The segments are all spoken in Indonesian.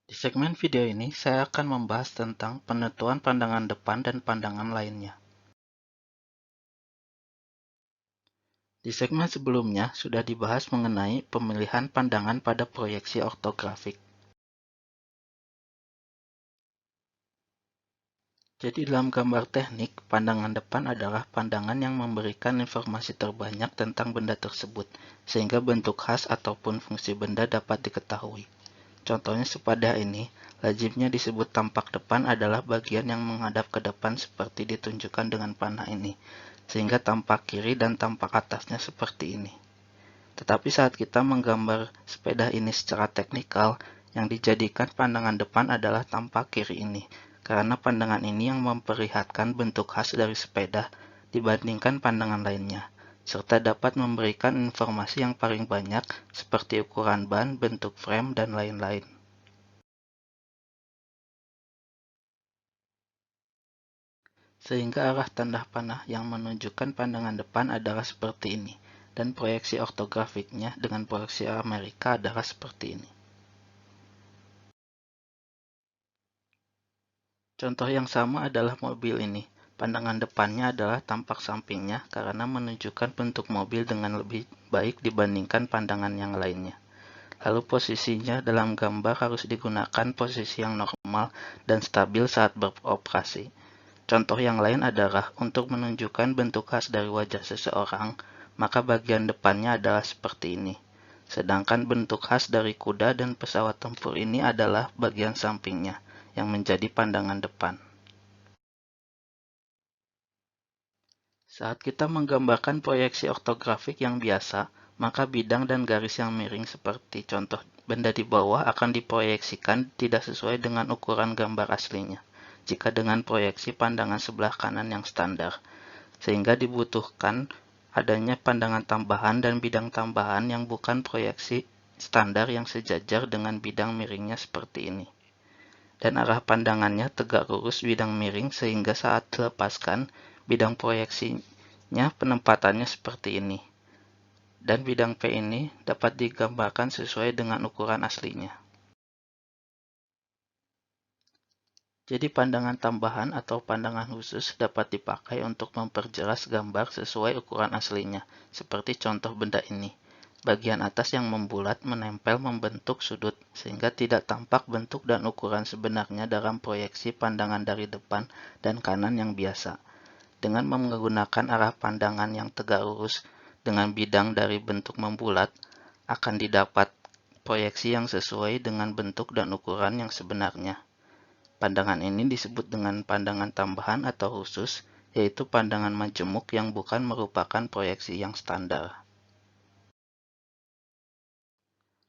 Di segmen video ini, saya akan membahas tentang penentuan pandangan depan dan pandangan lainnya. Di segmen sebelumnya, sudah dibahas mengenai pemilihan pandangan pada proyeksi ortografik. Jadi dalam gambar teknik, pandangan depan adalah pandangan yang memberikan informasi terbanyak tentang benda tersebut, sehingga bentuk khas ataupun fungsi benda dapat diketahui. Contohnya sepada ini, lazimnya disebut tampak depan adalah bagian yang menghadap ke depan seperti ditunjukkan dengan panah ini, sehingga tampak kiri dan tampak atasnya seperti ini. Tetapi saat kita menggambar sepeda ini secara teknikal, yang dijadikan pandangan depan adalah tampak kiri ini, karena pandangan ini yang memperlihatkan bentuk khas dari sepeda dibandingkan pandangan lainnya, serta dapat memberikan informasi yang paling banyak seperti ukuran ban, bentuk frame, dan lain-lain. Sehingga arah tanda panah yang menunjukkan pandangan depan adalah seperti ini, dan proyeksi ortografiknya dengan proyeksi Amerika adalah seperti ini. Contoh yang sama adalah mobil ini. Pandangan depannya adalah tampak sampingnya karena menunjukkan bentuk mobil dengan lebih baik dibandingkan pandangan yang lainnya. Lalu posisinya dalam gambar harus digunakan posisi yang normal dan stabil saat beroperasi. Contoh yang lain adalah untuk menunjukkan bentuk khas dari wajah seseorang, maka bagian depannya adalah seperti ini. Sedangkan bentuk khas dari kuda dan pesawat tempur ini adalah bagian sampingnya, yang menjadi pandangan depan. Saat kita menggambarkan proyeksi ortografik yang biasa, maka bidang dan garis yang miring seperti contoh benda di bawah akan diproyeksikan tidak sesuai dengan ukuran gambar aslinya, jika dengan proyeksi pandangan sebelah kanan yang standar, sehingga dibutuhkan adanya pandangan tambahan dan bidang tambahan yang bukan proyeksi standar yang sejajar dengan bidang miringnya seperti ini. Dan arah pandangannya tegak lurus bidang miring sehingga saat dilepaskan, bidang proyeksinya penempatannya seperti ini. Dan bidang P ini dapat digambarkan sesuai dengan ukuran aslinya. Jadi pandangan tambahan atau pandangan khusus dapat dipakai untuk memperjelas gambar sesuai ukuran aslinya, seperti contoh benda ini. Bagian atas yang membulat menempel membentuk sudut, sehingga tidak tampak bentuk dan ukuran sebenarnya dalam proyeksi pandangan dari depan dan kanan yang biasa. Dengan menggunakan arah pandangan yang tegak lurus dengan bidang dari bentuk membulat, akan didapat proyeksi yang sesuai dengan bentuk dan ukuran yang sebenarnya. Pandangan ini disebut dengan pandangan tambahan atau khusus, yaitu pandangan majemuk yang bukan merupakan proyeksi yang standar.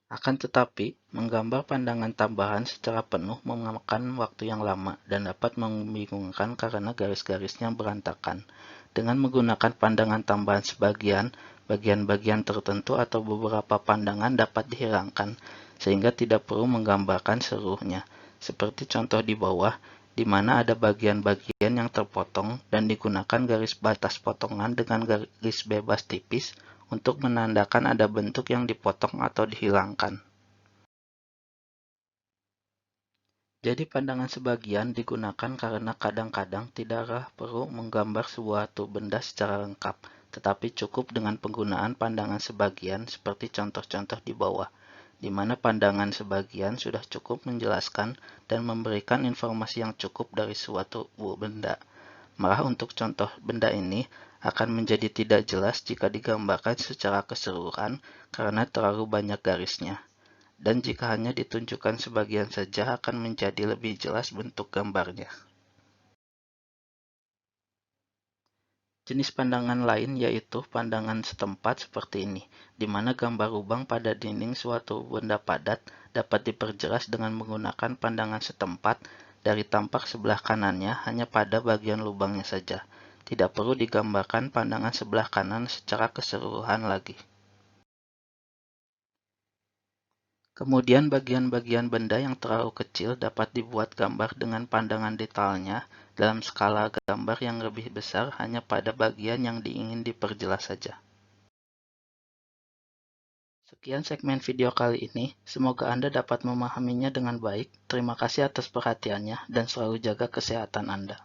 Akan tetapi, menggambar pandangan tambahan secara penuh memakan waktu yang lama dan dapat membingungkan karena garis-garisnya berantakan. Dengan menggunakan pandangan tambahan sebagian, bagian-bagian tertentu atau beberapa pandangan dapat dihilangkan, sehingga tidak perlu menggambarkan seluruhnya. Seperti contoh di bawah, di mana ada bagian-bagian yang terpotong dan digunakan garis batas potongan dengan garis bebas tipis untuk menandakan ada bentuk yang dipotong atau dihilangkan. Jadi pandangan sebagian digunakan karena kadang-kadang tidaklah perlu menggambar suatu benda secara lengkap, tetapi cukup dengan penggunaan pandangan sebagian seperti contoh-contoh di bawah, di mana pandangan sebagian sudah cukup menjelaskan dan memberikan informasi yang cukup dari suatu benda. Malah untuk contoh benda ini akan menjadi tidak jelas jika digambarkan secara keseluruhan karena terlalu banyak garisnya. Dan jika hanya ditunjukkan sebagian saja akan menjadi lebih jelas bentuk gambarnya. Jenis pandangan lain yaitu pandangan setempat seperti ini, di mana gambar lubang pada dinding suatu benda padat dapat diperjelas dengan menggunakan pandangan setempat dari tampak sebelah kanannya hanya pada bagian lubangnya saja. Tidak perlu digambarkan pandangan sebelah kanan secara keseluruhan lagi. Kemudian bagian-bagian benda yang terlalu kecil dapat dibuat gambar dengan pandangan detailnya dalam skala gambar yang lebih besar hanya pada bagian yang diingin diperjelas saja. Sekian segmen video kali ini, semoga Anda dapat memahaminya dengan baik. Terima kasih atas perhatiannya dan selalu jaga kesehatan Anda.